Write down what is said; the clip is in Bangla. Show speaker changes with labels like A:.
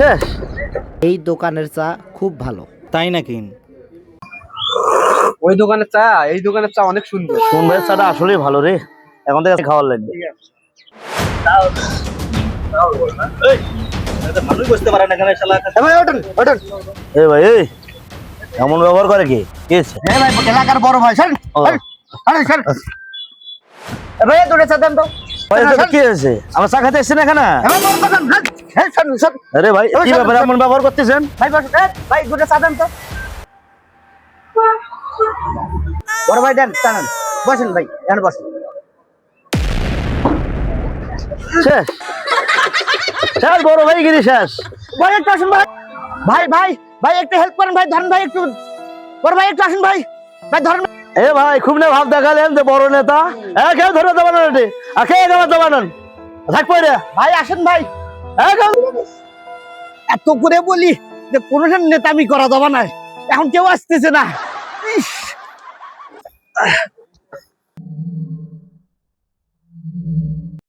A: শেষ। এই দোকানের চা খুব ভালো।
B: তাই নাকি?
C: ওই দোকানের চা এই দোকানের চা অনেক সুন্দর।
B: সুন্দর চাটা আসলেই ভালো রে, এখন থেকে খাওয়ার লাগবে। ভালোই বুঝতে পারে না কেন শালা।
A: ভাই ওঠেন ওঠেন।
B: এ ভাই এই এমন ব্যবহার করে কি? কি হয়েছে?
A: হ্যাঁ ভাই, এলাকার বড় ভাই স্যার।
B: ও।
A: ভাই দুটো চা দেন তো।
B: ভাই, এটা কি হয়েছে? আমার চা খেতে এসছেন এখানে? আরে ভাই কি ব্যাপার, এমন ব্যবহার করতেছেন?
A: ভাই বসেন, ভাই দুটো চা দেন তো। বড় ভাই দেন চা দেন। বসেন ভাই, এখানে বসেন।
B: শেষ শেষ, বড় ভাই গিরি শেষ।
A: ভাই একটু আসুন ভাই। ভাই ভাই ভাই একটু হেল্প করেন ভাই, ধরেন ভাই একটু। বড় ভাই একটু আসুন ভাই, ভাই ধরেন।
B: এ ভাই খুব না ভাব দেখালেন যে বড় নেতা। হ্যাঁ কেউ ধরে দেবান রে, আর কে দেওয়া দেবান থাকবো রে।
A: ভাই আসেন ভাই।
B: হ্যাঁ
A: এত করে বলি যে কোনো নেতামি করা যাবে না, এখন কেউ আসতেছে না। ইস